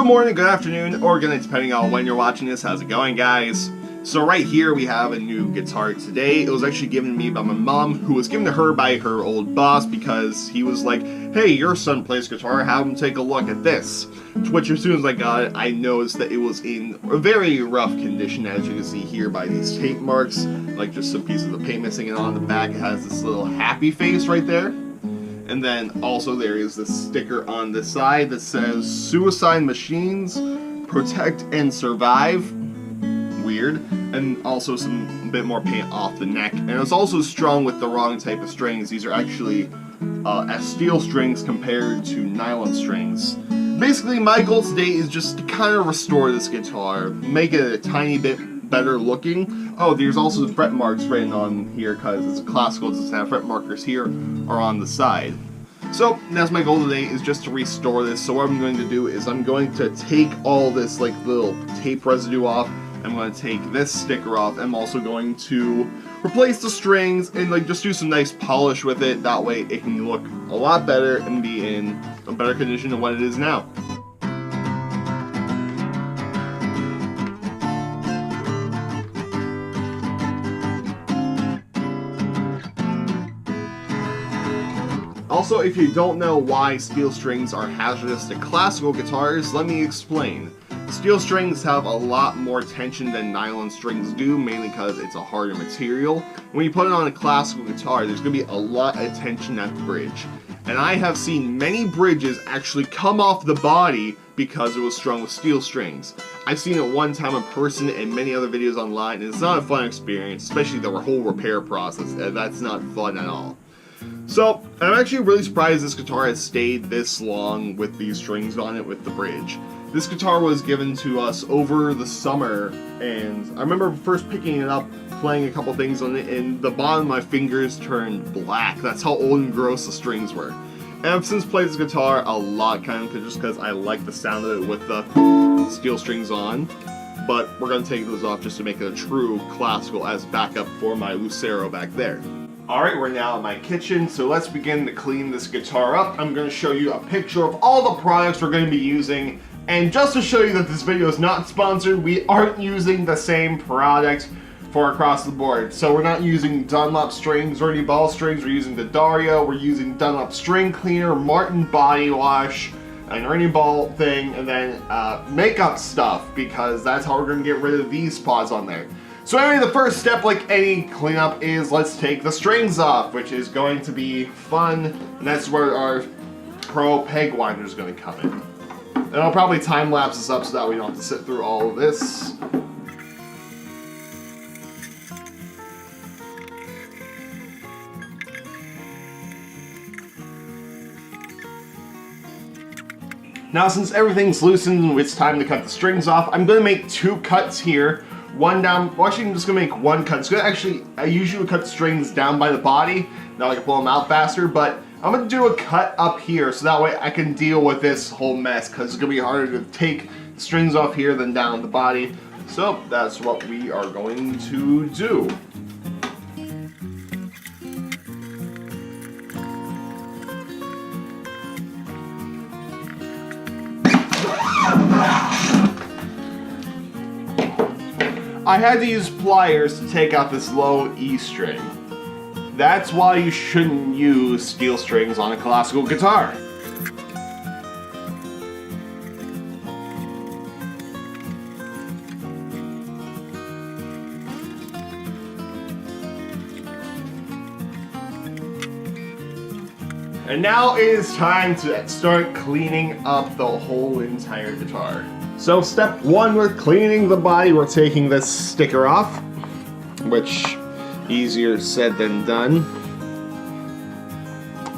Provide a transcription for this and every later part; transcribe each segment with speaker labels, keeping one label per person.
Speaker 1: Good morning, good afternoon, or good night, depending on when you're watching this. How's it going, guys? So right here we have a new guitar today. It was actually given to me by my mom, who was given to her by her old boss because he was like, hey, your son plays guitar, have him take a look at this. To which as soon as I got it, I noticed that it was in a very rough condition, as you can see here by these tape marks, like just some pieces of paint missing, and on the back it has this little happy face right there. And then also there is this sticker on the side that says Suicide Machines, Protect and Survive. Weird. And also some bit more paint off the neck. And it's also strung with the wrong type of strings. These are actually steel strings compared to nylon strings. Basically my goal today is just to kind of restore this guitar, make it a tiny bit better looking. Oh, there's also the fret marks written on here because it's a classical, it doesn't have fret markers here or on the side. So that's my goal today, is just to restore this. So what I'm going to do is I'm going to take all this like little tape residue off. I'm going to take this sticker off. I'm also going to replace the strings and like just do some nice polish with it. That way it can look a lot better and be in a better condition than what it is now. Also, if you don't know why steel strings are hazardous to classical guitars, let me explain. Steel strings have a lot more tension than nylon strings do, mainly because it's a harder material. When you put it on a classical guitar, there's going to be a lot of tension at the bridge. And I have seen many bridges actually come off the body because it was strung with steel strings. I've seen it one time in person and many other videos online, and it's not a fun experience, especially the whole repair process. That's not fun at all. So, I'm actually really surprised this guitar has stayed this long with these strings on it with the bridge. This guitar was given to us over the summer, and I remember first picking it up, playing a couple things on it, and the bottom of my fingers turned black. That's how old and gross the strings were. And I've since played this guitar a lot, kind of just because I like the sound of it with the steel strings on. But we're going to take those off just to make it a true classical as backup for my Lucero back there. Alright, we're now in my kitchen, so let's begin to clean this guitar up. I'm going to show you a picture of all the products we're going to be using. And just to show you that this video is not sponsored, we aren't using the same product for across the board. So we're not using Dunlop strings or any ball strings, we're using the Dargo, we're using Dunlop string cleaner, Martin body wash, an Ernie ball thing, and then makeup stuff, because that's how we're going to get rid of these spots on there. So anyway, the first step, like any cleanup, is let's take the strings off, which is going to be fun, and that's where our pro peg winder is going to come in. And I'll probably time-lapse this up so that we don't have to sit through all of this. Now since everything's loosened, it's time to cut the strings off. I'm going to make two cuts here. One down, well actually I'm just going to make one cut. It's going to actually, I usually cut the strings down by the body, now I can pull them out faster, but I'm going to do a cut up here so that way I can deal with this whole mess, because it's going to be harder to take strings off here than down the body. So that's what we are going to do. I had to use pliers to take out this low E string. That's why you shouldn't use steel strings on a classical guitar. And now it is time to start cleaning up the whole entire guitar. So step one with cleaning the body, we're taking this sticker off, which easier said than done.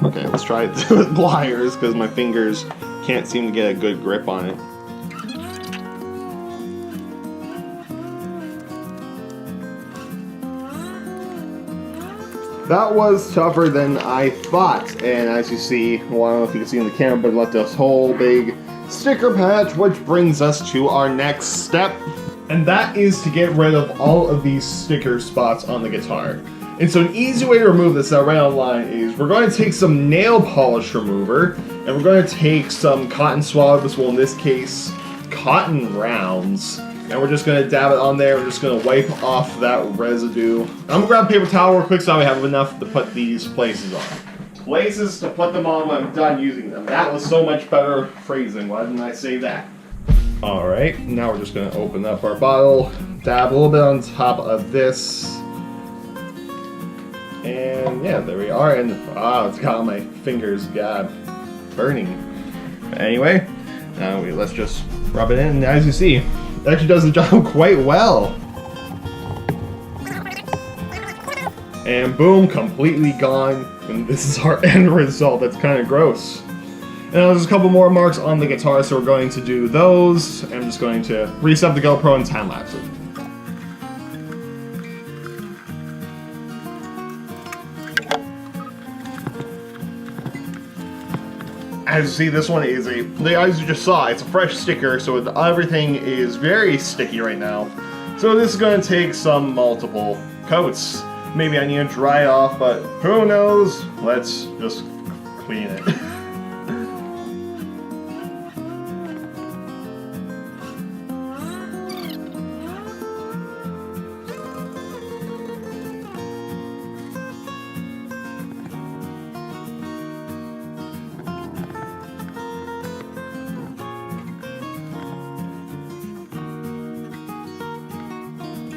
Speaker 1: Okay, let's try it with pliers because my fingers can't seem to get a good grip on it. That was tougher than I thought, and as you see, well, I don't know if you can see in the camera, but it left this whole big sticker patch, which brings us to our next step, and that is to get rid of all of these sticker spots on the guitar. And so an easy way to remove this right online is we're going to take some nail polish remover, and we're going to take some cotton swabs, well in this case cotton rounds. And we're just gonna dab it on there. We're just gonna wipe off that residue. I'm gonna grab a paper towel real quick so we have enough to put these places on. Places to put them on when I'm done using them. That was so much better phrasing. Why didn't I say that? Alright, now we're just gonna open up our bottle, dab a little bit on top of this. And yeah, there we are. And it's got on my fingers, God, burning. Anyway, now let's just rub it in. And as you see, it actually does the job quite well. And boom, completely gone. And this is our end result. That's kind of gross. And there's a couple more marks on the guitar, so we're going to do those. I'm just going to reset the GoPro and time lapse it. As you see, this one is as you just saw, it's a fresh sticker, so everything is very sticky right now. So this is going to take some multiple coats. Maybe I need to dry it off, but who knows? Let's just clean it.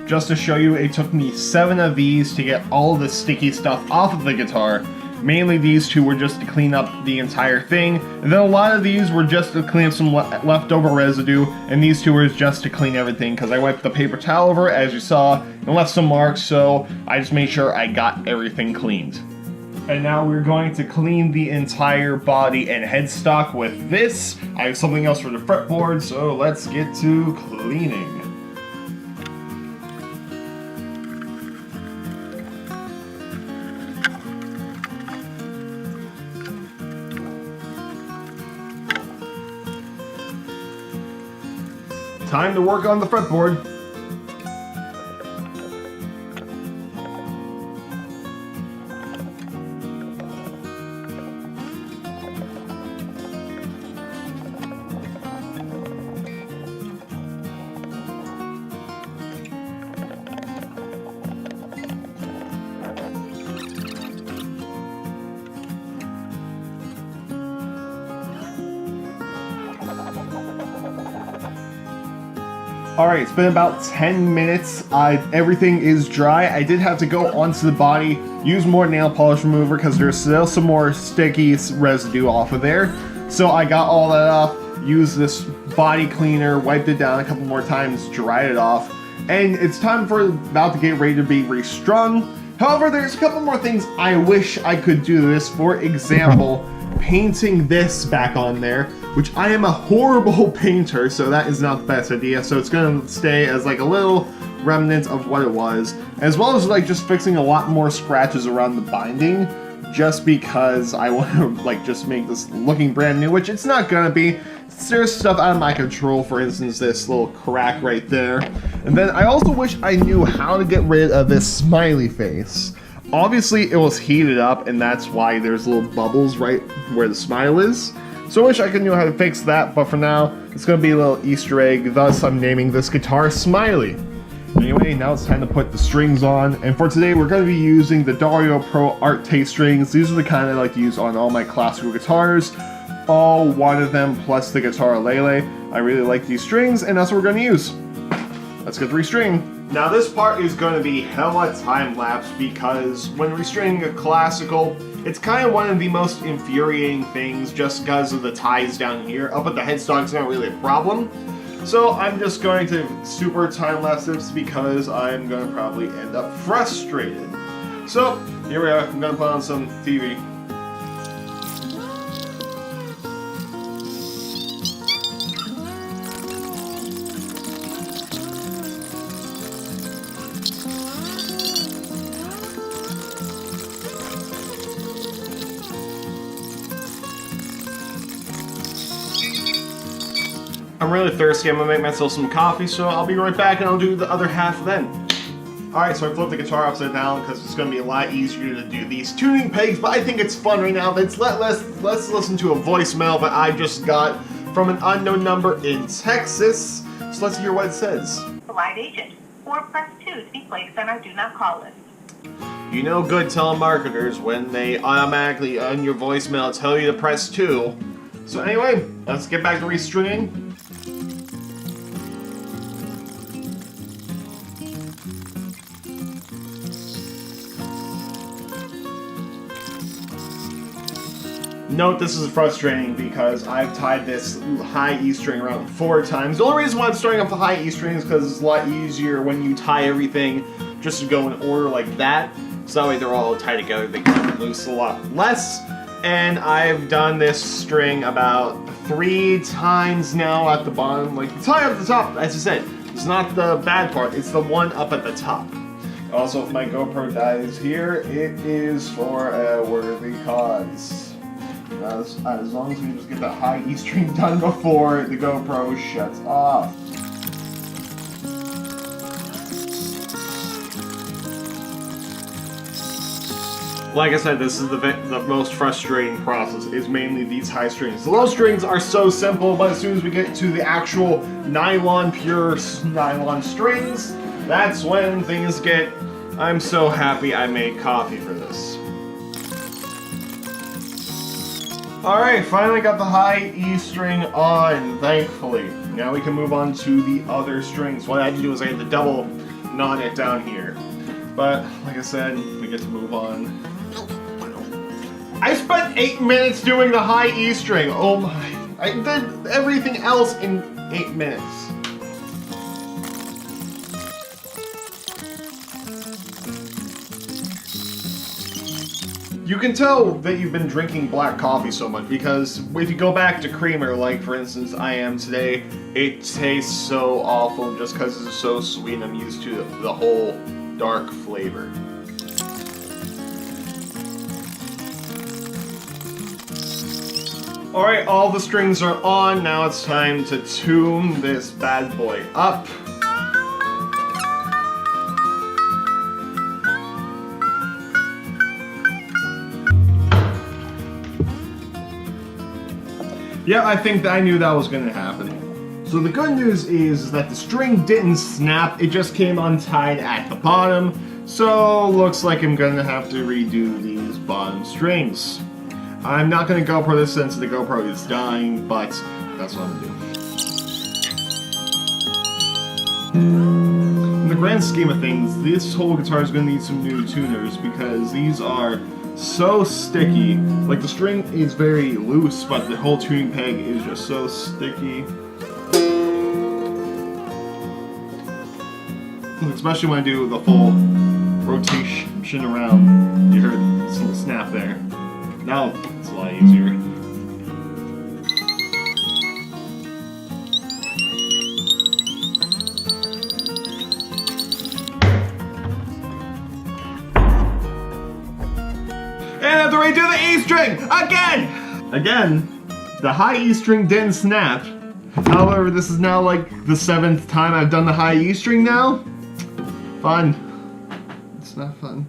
Speaker 1: Just to show you, it took me 7 of these to get all the sticky stuff off of the guitar. Mainly these 2 were just to clean up the entire thing, and then a lot of these were just to clean up some leftover residue, and these 2 were just to clean everything because I wiped the paper towel over, as you saw, and left some marks, so I just made sure I got everything cleaned. And now we're going to clean the entire body and headstock with this. I have something else for the fretboard, so let's get to cleaning. Time to work on the fretboard. Alright, it's been about 10 minutes. Everything is dry. I did have to go onto the body, use more nail polish remover because there's still some more sticky residue off of there. So I got all that off, used this body cleaner, wiped it down a couple more times, dried it off, and it's time for about to get ready to be restrung. However, there's a couple more things I wish I could do this. For example, painting this back on there, which I am a horrible painter, so that is not the best idea. So it's gonna stay as like a little remnant of what it was, as well as like just fixing a lot more scratches around the binding, just because I want to like just make this looking brand new, which it's not gonna be. There's stuff out of my control, for instance this little crack right there. And then I also wish I knew how to get rid of this smiley face. Obviously it was heated up, and that's why there's little bubbles right where the smile is. So I wish I could know how to fix that, but for now, it's going to be a little Easter egg, thus I'm naming this guitar Smiley. Anyway, now it's time to put the strings on, and for today we're going to be using the Dargo Pro Arte strings. These are the kind I like to use on all my classical guitars, all 1 of them plus the guitar Lele. I really like these strings, and that's what we're going to use. Let's get the restring. Now this part is going to be hella time-lapse because when restringing a classical, it's kind of one of the most infuriating things just because of the ties down here. Up at the headstock's not really a problem. So I'm just going to super time-lapse this because I'm going to probably end up frustrated. So here we are, I'm going to put on some TV. I'm really thirsty. I'm gonna make myself some coffee, so I'll be right back and I'll do the other half then. Alright, so I flipped the guitar upside down because it's gonna be a lot easier to do these tuning pegs, but I think it's fun right now. Let's listen to a voicemail that I just got from an unknown number in Texas. So let's hear what it says.
Speaker 2: Light agent, or press 2 to be placed on our do not call list.
Speaker 1: You know good telemarketers when they automatically on your voicemail tell you to press 2. So anyway, let's get back to restringing. Note this is frustrating because I've tied this high E string around 4 times. The only reason why I'm starting off the high E string is because it's a lot easier when you tie everything just to go in order like that. So that way they're all tied together, they come loose a lot less. And I've done this string about 3 times now at the bottom. Like, the tie up at the top, as I said, it's not the bad part, it's the one up at the top. Also, if my GoPro dies here, it is for a worthy cause. As long as we just get that high E string done before the GoPro shuts off. Like I said, this is the most frustrating process, is mainly these high strings. The low strings are so simple, but as soon as we get to the actual nylon, pure nylon strings, that's when things get... I'm so happy I made coffee for this. Alright, finally got the high E string on, thankfully. Now we can move on to the other strings. What I had to do is I had to double knot it down here. But, like I said, we get to move on. I spent 8 minutes doing the high E string. Oh my. I did everything else in 8 minutes. You can tell that you've been drinking black coffee so much because if you go back to creamer, like for instance I am today, it tastes so awful just because it's so sweet and I'm used to the whole dark flavor. Alright, all the strings are on, now it's time to tune this bad boy up. Yeah, I think I knew that was going to happen. So the good news is that the string didn't snap, it just came untied at the bottom. So looks like I'm going to have to redo these bottom strings. I'm not going to GoPro this since the GoPro is dying, but that's what I'm going to do. In the grand scheme of things, this whole guitar is going to need some new tuners because these are so sticky. Like, the string is very loose, but the whole tuning peg is just so sticky. Especially when I do the full rotation around. You heard this little snap there. Now it's a lot easier. And I have to redo the E string again! Again, the high E string didn't snap. However, this is now like the 7th time I've done the high E string now. Fun. It's not fun.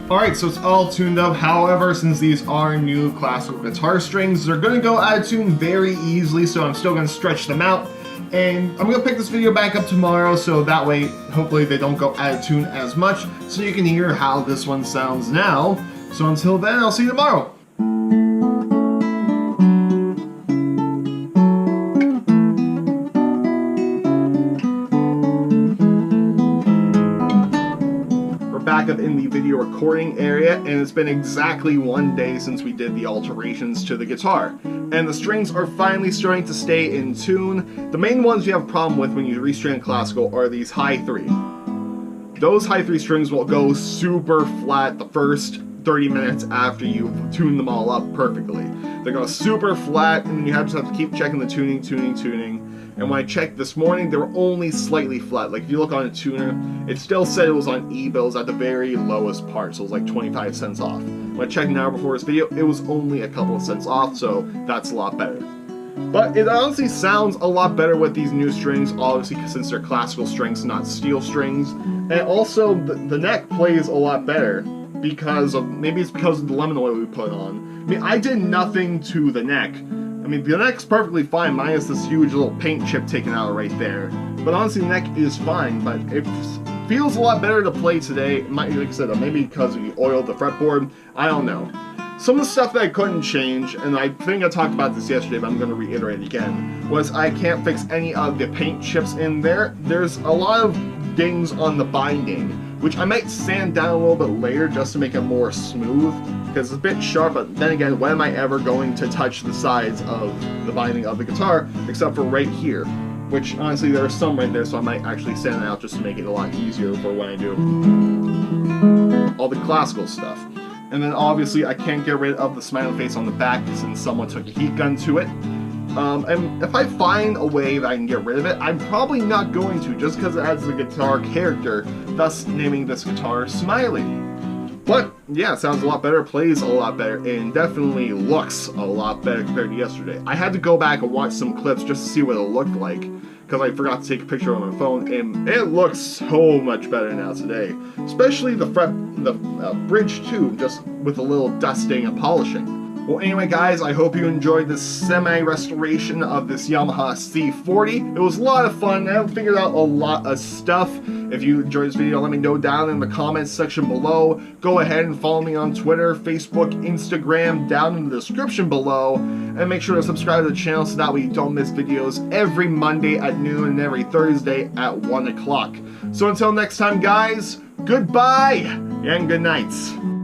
Speaker 1: Alright, so it's all tuned up. However, since these are new classical guitar strings, they're going to go out of tune very easily, so I'm still going to stretch them out. And I'm going to pick this video back up tomorrow, so that way, hopefully they don't go out of tune as much, so you can hear how this one sounds now. So until then, I'll see you tomorrow. Back up in the video recording area, and it's been exactly 1 day since we did the alterations to the guitar, and the strings are finally starting to stay in tune. The main ones you have a problem with when you restring classical are these high 3. Those high 3 strings will go super flat the first 30 minutes after you tune them all up perfectly. They go super flat, and then you just have to keep checking the tuning. And when I checked this morning, they were only slightly flat. Like, if you look on a tuner, it still said it was on E, but it was at the very lowest part, so it was like 25 cents off. When I checked an hour before this video, it was only a couple of cents off, so that's a lot better. But it honestly sounds a lot better with these new strings, obviously since they're classical strings, not steel strings. And also, the neck plays a lot better because of, maybe it's because of the lemon oil we put on. I mean, I did nothing to the neck. I mean, the neck's perfectly fine, minus this huge little paint chip taken out right there. But honestly, the neck is fine, but it feels a lot better to play today. Like I said, maybe because we oiled the fretboard, I don't know. Some of the stuff that I couldn't change, and I think I talked about this yesterday, but I'm going to reiterate again, was I can't fix any of the paint chips in there. There's a lot of dings on the binding, which I might sand down a little bit later just to make it more smooth, because it's a bit sharp, but then again, when am I ever going to touch the sides of the binding of the guitar, except for right here, which honestly there's some right there, so I might actually sand it out just to make it a lot easier for when I do all the classical stuff. And then obviously I can't get rid of the smiley face on the back since someone took a heat gun to it. And if I find a way that I can get rid of it, I'm probably not going to, just because it adds the guitar character, thus naming this guitar Smiley. But yeah, it sounds a lot better, plays a lot better, and definitely looks a lot better compared to yesterday. I had to go back and watch some clips just to see what it looked like, because I forgot to take a picture on my phone, and it looks so much better now today. Especially the bridge too, just with a little dusting and polishing. Well, anyway guys, I hope you enjoyed this semi-restoration of this Yamaha C-40. It was a lot of fun, I figured out a lot of stuff. If you enjoyed this video, let me know down in the comments section below. Go ahead and follow me on Twitter, Facebook, Instagram, down in the description below. And make sure to subscribe to the channel so that way you don't miss videos every Monday at noon and every Thursday at 1 o'clock. So until next time guys, goodbye and good night.